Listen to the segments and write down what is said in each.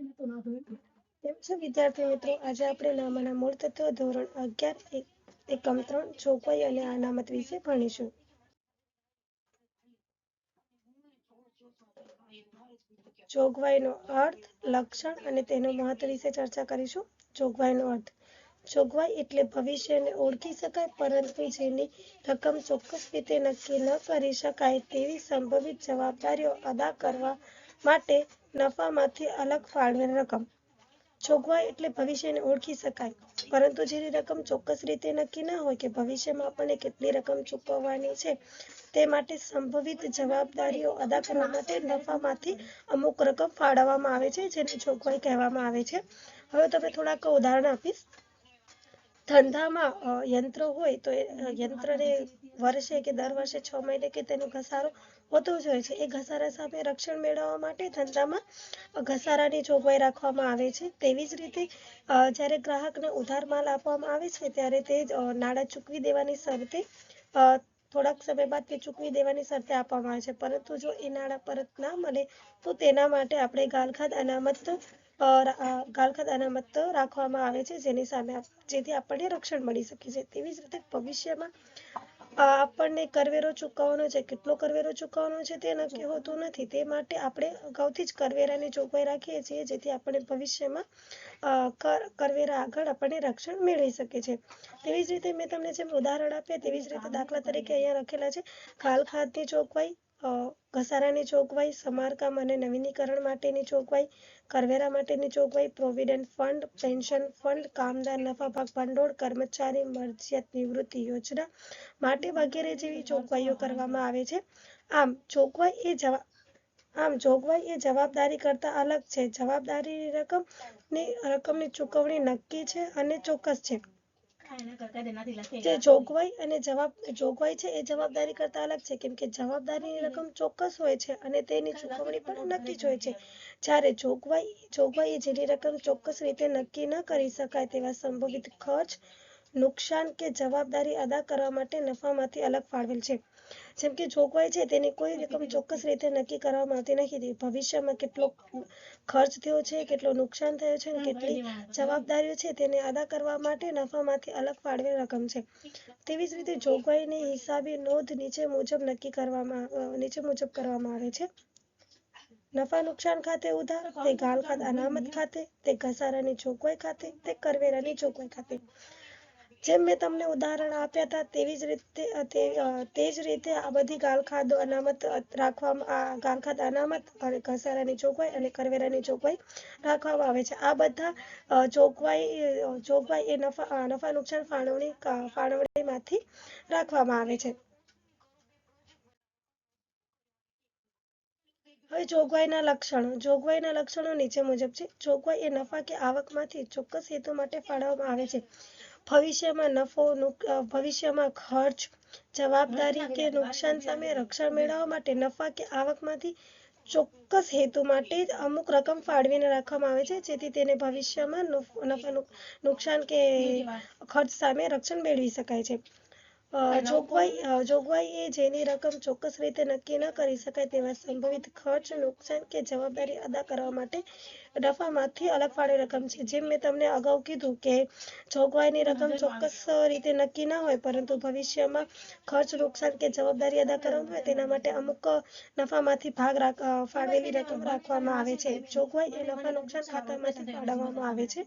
કેમ છો વિદ્યાર્થી મિત્રો? આજે આપણે નામાના મૂળ તત્વો ધોરણ 11 એકમ 3 જોગવાઈ અને અનામત વિશે ભણીશું. જોગવાઈનો અર્થ, લક્ષણ અને તેનું મહત્વ વિશે ચર્ચા કરીશું. જોગવાઈનો અર્થ: જોગવાઈ એટલે ભવિષ્યને ઓળખી શકાય પરંતુ જેની રકમ ચોક્કસ રીતે નક્કી ન કરી શકાય તેવી સંભવિત જવાબદારીઓ અદા કરવા માટે નફામાંથી અલગ ફાળવેલ રકમ. જોગવાઈ એટલે ભવિષ્યને ઓળખી શકાય પરંતુ જેની રકમ ચોક્કસ રીતે નક્કી ન હોય કે ભવિષ્યમાં આપણને કેટલી રકમ ચૂકવવાની છે તે માટે સંભવિત જવાબદારીઓ અદા કરવા માટે નફામાંથી અમુક રકમ ફાળવવામાં આવે છે, જેને જોગવાઈ કહેવામાં આવે છે. હવે તમને થોડાક ઉદાહરણ આપીશ. ધંધામાં યંત્રો હોય તો એ યંત્રને વર્ષે કે દર વર્ષે 6 મહિને કે તેનો ઘસારો હોતો જ હોય છે. એ ઘસારા સામે રક્ષણ મેળવવા માટે ધંધામાં ઘસારાની જોગવાઈ રાખવામાં આવે છે. તેવી જ રીતે જ્યારે ગ્રાહકને ઉધાર માલ આપવામાં આવે છે ત્યારે તે નાણાં ચૂકવી દેવાની શરતે થોડાક સમય બાદ તે ચૂકવી દેવાની શરતે આપવામાં આવે છે, પરંતુ જો એ નાણાં પરત ના મળે તો તેના માટે આપણે ગાલખાદ અનામત રાખવામાં આવે છે, જેથી આપણને રક્ષણ મળી શકે છે. તેવી જ રીતે ભવિષ્યમાં આપણને કરવેરો ચૂકવવાનો છે, કેટલો કરવેરો ચૂકવવાનો છે તે નક્કી હોતું નથી. તે માટે આપણે અગાઉથી જ કરવેરાની જોગવાઈ રાખીએ છીએ, જેથી આપણે ભવિષ્યમાં કરવેરા આગળ આપણને રક્ષણ મેળવી શકે છે. તેવી જ રીતે મેં તમને જેમ ઉદાહરણ આપ્યા તેવી જ રીતે દાખલા તરીકે અહીંયા લખેલા છે: ગાલખાદની જોગવાઈ, ઘસારાની જોગવાઈ, સમારકામ અને નવીનીકરણ માટેની જોગવાઈ, કરવેરા માટેની જોગવાઈ, પ્રોવિડન્ટ ફંડ, પેન્શન ફંડ, કામદાર નફા ભાગ ભંડોળ, કર્મચારી મરજિયાત નિવૃત્તિ યોજના માટે વગેરે જેવી જોગવાઈઓ કરવામાં આવે છે. આમ જોગવાઈ એ જવાબદારી કરતાં અલગ છે. જવાબદારીની રકમની ચૂકવણી નક્કી છે અને ચોક્કસ છે. જે જોગવાઈ છે એ જવાબદારી કરતાં અલગ છે, કેમ કે જવાબદારીની રકમ ચોક્કસ હોય છે અને તેની ચૂકવણી પણ નક્કી જ હોય છે. જ્યારે જોગવાઈ જેની રકમ ચોક્કસ રીતે નક્કી ન કરી શકાય તેવા સંભવિત ખર્ચ, નુકસાન કે જવાબદારી અદા કરવા માટે નફામાંથી અલગ ફાળવેલ છે. જેમ કે જોગવાઈ છે તેની કોઈ રકમ ચોક્કસ રીતે નક્કી કરવામાં આવતી નથી. ભવિષ્યમાં કેટલો ખર્ચ થયો છે, કેટલો નુકસાન થયો છે અને કેટલી જવાબદારીઓ છે તેને અદા કરવા માટે નફામાંથી અલગ ફાળવેલ રકમ છે. તેવી જ રીતે જોગવાઈની હિસાબી નોંધ નીચે મુજબ કરવામાં આવે છે: નફા નુકસાન ખાતે ઉધાર, તે ગાલખાદ અનામત ખાતે, તે ઘસારાની જોગવાઈ ખાતે, તે કરવેરાની જોગવાઈ ખાતે. જેમ મેં તમને ઉદાહરણ આપ્યા હતા તે જ રીતે આ બધી ગાલખાદ અનામત અને ઘસારાની જોગવાઈ અને કરવેરાની જોગવાઈ રાખવામાં આવે છે. આ બધા જોગવાઈ એ નફા નુકસાન ફાળવણીમાંથી રાખવામાં આવે છે. હવે જોગવાઈના લક્ષણો નીચે મુજબ છે. જોગવાઈ એ નફા કે આવકમાંથી ચોક્કસ હેતુ માટે ફાળવવામાં આવે છે. ભવિષ્યમાં ખર્ચ, જવાબદારી કે નુકસાન સામે રક્ષણ મેળવવા માટે નફા કે આવકમાંથી ચોક્કસ હેતુ માટે અમુક રકમ ફાળવીને રાખવામાં આવે છે, જેથી તેને ભવિષ્યમાં નુકસાન કે ખર્ચ સામે રક્ષણ મેળવી શકાય છે. જોગવાઈ એ જેની રકમ ચોક્કસ રીતે નક્કી ન કરી શકાય તેવા સંભવિત ખર્ચ, નુકસાન કે જવાબદારી અદા કરવા માટે નફામાંથી અલગ ફાળવેલ રકમ છે. જેમ મેં તમને અગાઉ કીધું કે જોગવાઈની રકમ ચોક્કસ રીતે નક્કી ન હોય પરંતુ ભવિષ્યમાં ખર્ચ, નુકસાન કે જવાબદારી અદા કરવાની હોય તેના માટે અમુક નફામાંથી ફાળવેલી રકમ રાખવામાં આવે છે. જોગવાઈ એ નફા નુકસાન ખાતામાંથી ફાળવવામાં આવે છે.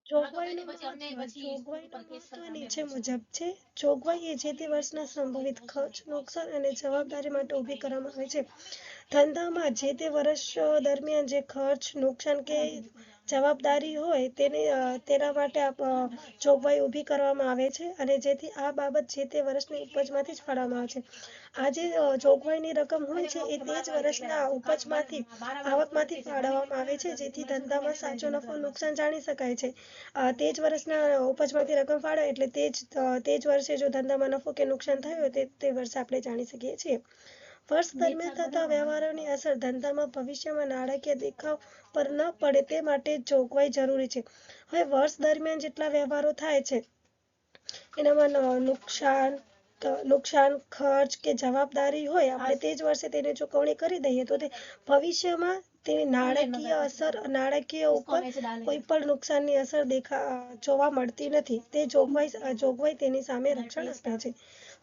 જોગવાઈનું મહત્વ નીચે મુજબ છે. જોગવાઈ એ જે તે વર્ષના સંભવિત ખર્ચ, નુકસાન અને જવાબદારી માટે ઊભી કરવામાં આવે છે. ધંધામાં જે તે વર્ષ દરમિયાન જે ખર્ચ, નુકસાન કે જવાબદારી હોય તેના માટે જોગવાઈ ઊભી કરવામાં આવે છે અને જેથી આ બાબત જે તે વર્ષની ઉપજમાંથી જ ફાળવવામાં આવે છે. આ જે જોગવાઈની રકમ હોય છે એ તે જ વર્ષના આવકમાંથી ફાળવવામાં આવે છે, જેથી ધંધામાં સાચો નફો નુકસાન જાણી શકાય છે. તે જ વર્ષના ઉપજમાંથી રકમ ફાળવે એટલે તે જ વર્ષે જો ધંધામાં નફો કે નુકસાન થયું હોય તે વર્ષે આપણે જાણી શકીએ છીએ. વર્ષ દરમિયાન થતા વ્યવહારોની અસર ધંધામાં ભવિષ્યમાં નાણાકીય દેખાવ પર ન પડે તે માટે જોગવાઈ જરૂરી છે. હવે વર્ષ દરમિયાન જેટલા વ્યવહારો થાય છે એનામાં નુકસાન નુકસાન, ખર્ચ કે જવાબદારી હોય આપણે તે જ વર્ષે તેની ચૂકવણી કરી દઈએ તો તે ભવિષ્યમાં તેની નાણાકીય ઉપર કોઈ પણ નુકસાનની અસર જોવા મળતી નથી. તે જોગવાઈ તેની સામે રક્ષણ આપે છે.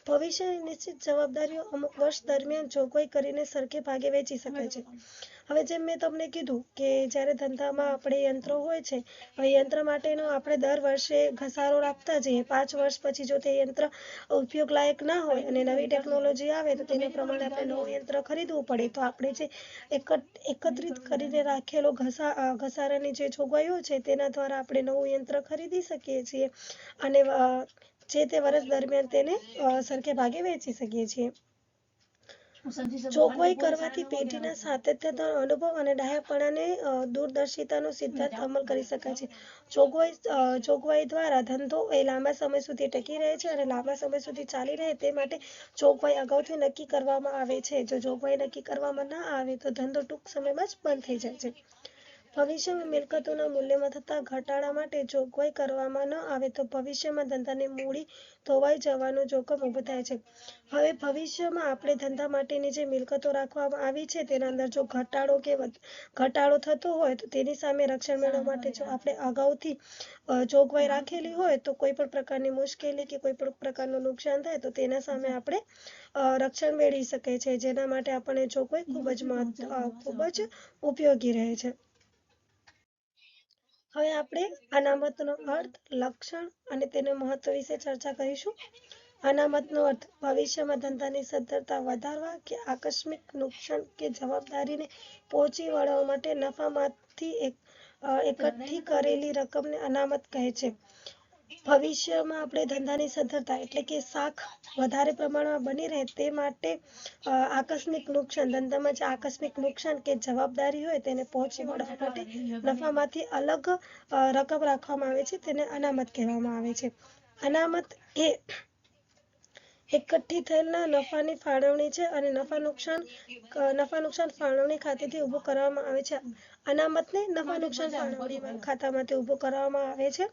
ભવિષ્યની નિશ્ચિત જવાબદારીઓ અમુક વર્ષ દરમિયાન જોગવાઈ કરીને સરખે ભાગે વેચી શકાય છે. હવે જેમ મેં તમને કીધું કે જ્યારે ધંધામાં આપણે યંત્રો હોય છે, હવે યંત્ર માટેનો આપણે દર વર્ષે ઘસારો રાખતા જઈએ. 5 વર્ષ પછી જો તે યંત્ર ઉપયોગ લાયક ના હોય અને નવી ટેકનોલોજી આવે તો તેના પ્રમાણે આપણે નવું યંત્ર ખરીદવું પડે. તો આપણે જે એકત્રિત કરીને રાખેલો ઘસારાની જે જોગવાઈઓ છે તેના દ્વારા આપણે નવું યંત્ર ખરીદી શકીએ છીએ અને જે તે વર્ષ દરમિયાન તેને સરખે ભાગે વેચી શકીએ છીએ. જોગવાઈ કરવાથી પેઢીના સાતત્યનો અનુભવ અને ડાયાપણાને દૂરદર્શિતાનો સિદ્ધાંત અમલ કરી શકાય છે. જોગવાઈ દ્વારા ધંધો એ લાંબા સમય સુધી ટકી રહે છે અને લાંબા સમય સુધી ચાલી રહે તે માટે જોગવાઈ અગાઉથી નક્કી કરવામાં આવે છે. જો જોગવાઈ નક્કી કરવામાં ના આવે તો ધંધો ટૂંક સમયમાં જ બંધ થઈ જાય છે. ભવિષ્યમાં મિલકતોના મૂલ્યમાં થતા ઘટાડા માટે જોગવાઈ કરવામાં ન આવે તો ભવિષ્યમાં ધંધાની મૂડી ધોવાઈ જવાનું જોખમ ઊભું થાય છે. હવે ભવિષ્યમાં આપણે ધંધા માટેની જે મિલકતો રાખવામાં આવી છે તેના અંદર જો ઘટાડો થતો હોય તો તેની સામે રક્ષણ મેળવવા માટે જો આપણે અગાઉથી જોગવાઈ રાખેલી હોય તો કોઈ પણ પ્રકારની મુશ્કેલી કે કોઈ પણ પ્રકારનું નુકસાન થાય તો તેના સામે આપણે રક્ષણ મેળવી શકીએ છીએ. જેના માટે આપણને જોગવાઈ ખૂબ જ ઉપયોગી રહે છે. હવે આપણે અનામતનો અર્થ, લક્ષણ અને તેનું મહત્વ વિશે ચર્ચા કરીશું. અનામતનો અર્થ ભવિષ્યમાં ધંધાની સદ્ધરતા વધારવા કે આકસ્મિક નુકસાન કે જવાબદારીને પહોંચી વળવા માટે નફામાંથી એકઠી કરેલી રકમને અનામત કહે છે. ભવિષ્યમાં આપણે ધંધાની સદ્ધરતા એટલે કે શાખ વધારે પ્રમાણમાં બની રહે તે માટે ધંધામાં જે આકસ્મિક નુકસાન કે જવાબદારી હોય તેને પહોંચી વળવા માટે નફામાંથી અલગ રકમ રાખવામાં આવે છે તેને અનામત કહેવામાં આવે છે. અનામત એ એકઠી થયેલા નફાની ફાળવણી છે અને નફા નુકસાન ફાળવણી ખાતેથી ઊભું કરવામાં આવે છે. અનામતને નફા નુકસાન ફાળવણી ખાતામાંથી ઊભું કરવામાં આવે છે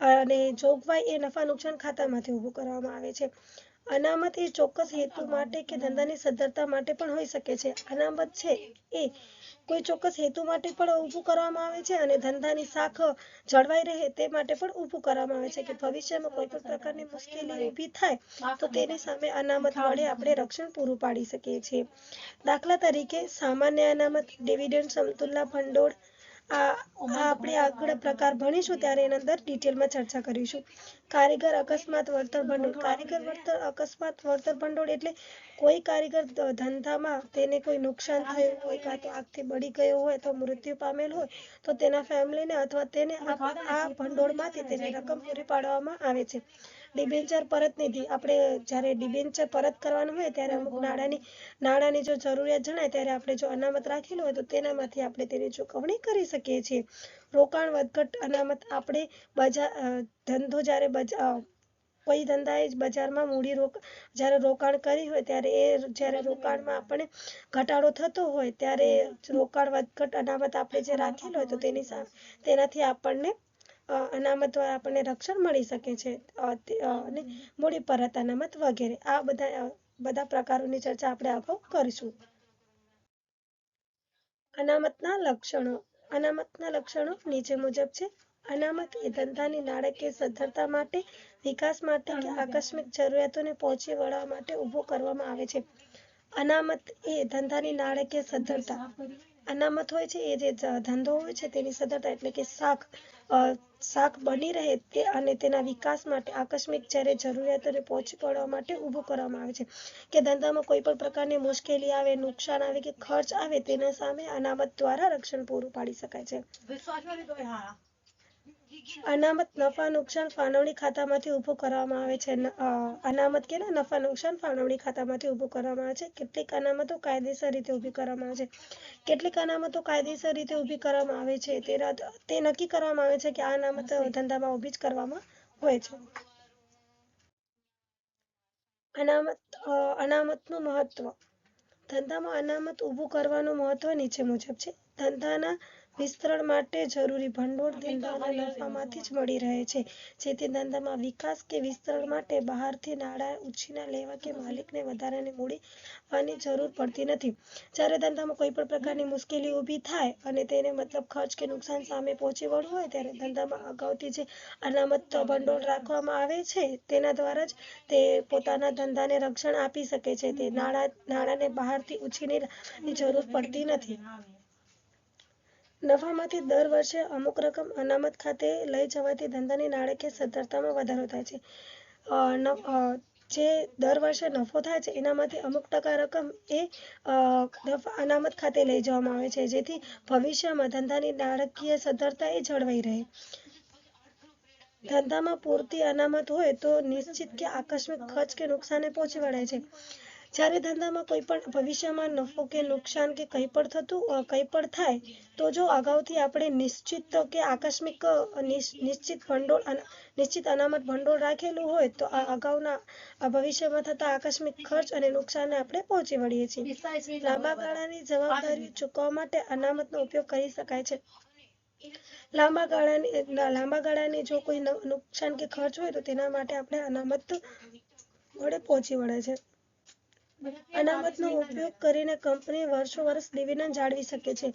અને જોગવાઈ એ નફા નુકસાન ખાતામાંથી ઊભું કરવામાં આવે છે. અનામત એ ચોક્કસ હેતુ માટે કે ધંધાની સદ્ધરતા માટે પણ હોઈ શકે છે. અનામત છે એ કોઈ ચોક્કસ હેતુ માટે પણ ઊભું કરવામાં આવે છે અને ધંધાની શાખ જળવાઈ રહે તે માટે પણ ઊભું કરવામાં આવે છે કે ભવિષ્યમાં કોઈ પણ પ્રકારની મુશ્કેલી ઊભી થાય તો તેની સામે અનામત વડે આપણે રક્ષણ પૂરું પાડી શકીએ છીએ. દાખલા તરીકે સામાન્ય અનામત, ડિવિડન્ડ, સમતુલા ભંડોળ. આપણે આગળ પ્રકાર ભણીશું ત્યારે એના અંદર ડિટેલમાં ચર્ચા કરીશું. કારીગર અકસ્માત વળતર ભંડોળ. અકસ્માત વળતર ભંડોળ એટલે કોઈ કારીગર ધંધામાં તેને કોઈ નુકસાન થયું હોય કાં તો આગથી બળી ગયો હોય તો મૃત્યુ પામેલ હોય તો તેના ફેમિલીને અથવા તેને આ ભંડોળમાંથી તેને રકમ પૂરી પાડવામાં આવે છે. ડિબેન્ચર પરત નિધિ. આપણે જ્યારે ડિબેન્ચર પરત કરવાનું હોય ત્યારે અમુક નાણાંની જો જરૂરિયાત જણાય ત્યારે આપણે જો અનામત રાખેલું હોય તો તેનામાંથી આપણે તેની ચૂકવણી કરી શકીએ છીએ. રોકાણ વધઘટ અનામત. આપણે ધંધો કોઈ ધંધાએ બજારમાં જ્યારે રોકાણ કરી હોય ત્યારે જ્યારે રોકાણમાં આપણે ઘટાડો થતો હોય ત્યારે રોકાણ વધઘટ અનામત આપણે જે રાખેલો હોય તો તેનાથી આપણને અનામત દ્વારા આપણને રક્ષણ મળી શકે છે અને મૂડી પરત અનામત વગેરે. આ બધા પ્રકારોની ચર્ચા આપણે અગાઉ કરીશું. અનામતના લક્ષણો નીચે મુજબ છે. અનામત એ ધંધાની નાણાકીય સદ્ધરતા માટે, વિકાસ માટે કે આકસ્મિક જરૂરિયાતોને પહોંચી વળવા માટે ઊભું કરવામાં આવે છે. અનામત એ ધંધાની નાણાકીય સદ્ધરતા. અનામત હોય છે એ જે ધંધો હોય છે તેની સદ્ધરતા એટલે કે શાખ બની રહે તે અને તેના વિકાસ માટે આકસ્મિક જ્યારે જરૂરિયાતોને પહોંચી વળવા માટે ઊભું કરવામાં આવે છે કે ધંધામાં કોઈ પણ પ્રકારની મુશ્કેલી આવે, નુકસાન આવે કે ખર્ચ આવે તેના સામે અનામત દ્વારા રક્ષણ પૂરું પાડી શકાય છે. અનામત નફા નુકસાન ફાળવણી ખાતામાંથી ઊભું કરવામાં આવે છે. અનામત નફા નુકસાન ફાળવણી ખાતામાંથી ઊભું કરવામાં આવે છે. કેટલીક અનામતો કાયદેસર રીતે ઊભી કરવામાં આવે છે. કેટલીક અનામતો કાયદેસર રીતે ઊભી કરવામાં આવે છે તે નક્કી કરવામાં આવે છે કે આ અનામત ધંધામાં ઊભી જ કરવામાં હોય છે. અનામતનું મહત્વ. ધંધામાં અનામત ઊભું કરવાનું મહત્વ નીચે મુજબ છે. ધંધાના વિસ્તરણ માટે જરૂરી ભંડોળ ધંધાના નફામાંથી જ મળી રહે છે, જેથી ધંધામાં વિકાસ કે વિસ્તરણ માટે બહારથી નાણાં ઉછીના લેવા કે માલિકને વધારાની મૂડી આપવાની જરૂર પડતી નથી. જ્યારે ધંધામાં કોઈ પણ પ્રકારની મુશ્કેલી ઊભી થાય અને તેને મતલબ ખર્ચ કે નુકસાન સામે પહોંચી વળવું હોય, ત્યારે ધંધામાં અગાઉથી જે અનામત ભંડોળ રાખવામાં આવે છે, તેના દ્વારા જ તે પોતાના ધંધાને રક્ષણ આપી શકે છે. તે નાણાંને બહારથી ઉછીની લાવવાની જરૂર પડતી નથી. નફામાંથી દર વર્ષે અમુક રકમ અનામત ખાતે લઈ જવાથી ધંધાની નાણાકીય સદ્ધરતામાં વધારો થાય છે. જે દર વર્ષે નફો થાય છે, એનામાંથી અમુક ટકા રકમ એ અનામત ખાતે લઈ જવામાં આવે છે, જેથી ભવિષ્યમાં ધંધાની નાણાકીય સદ્ધરતા એ જળવાઈ રહે. ધંધામાં પૂરતી અનામત હોય તો નિશ્ચિત કે આકસ્મિક ખર્ચ કે નુકસાનને પહોંચી વળાય છે. જ્યારે ધંધામાં કોઈ પણ ભવિષ્યમાં નફો કે નુકસાન કે કંઈ પણ થાય, તો જો અગાઉથી આપણે નિશ્ચિત કે આકસ્મિક નિશ્ચિત અનામત ભંડોળ રાખેલું હોય, તો આ અગાઉના ભવિષ્યમાં થતા આકસ્મિક ખર્ચ અને નુકસાનને આપણે પહોંચી વળીએ છીએ. લાંબા ગાળાની જવાબદારીઓ ચૂકવવા માટે અનામતનો ઉપયોગ કરી શકાય છે. લાંબા ગાળાની જો કોઈ નુકસાન કે ખર્ચ હોય, તો તેના માટે આપણે અનામત વડે પહોંચી વળાય છે. અનામતનો ઉપયોગ કરીને કંપની વર્ષો-વર્ષ ડિવિડન્ડ જાળવી શકે છે.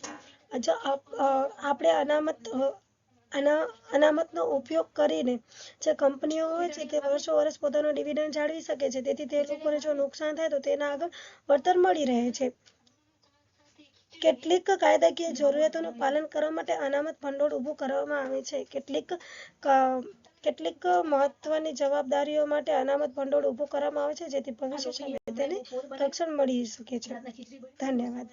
જો આપણે અનામતનો ઉપયોગ કરીને જે કંપનીઓ હોય છે, તે વર્ષો-વર્ષ પોતાનો ડિવિડન્ડ જાળવી શકે છે. તેથી તે લોકોને જો નુકસાન થાય, તો તેના આગળ વળતર મળી રહે છે. કેટલીક કાયદાકીય જરૂરિયાતોનું પાલન કરવા માટે અનામત ભંડોળ ઊભું કરવામાં આવે છે. કેટલીક મહત્વની જવાબદારીઓ માટે અનામત ભંડોળ ઊભું કરવામાં આવે છે, જેથી ભવિષ્ય સામે તેને રક્ષણ મળી શકે છે. ધન્યવાદ.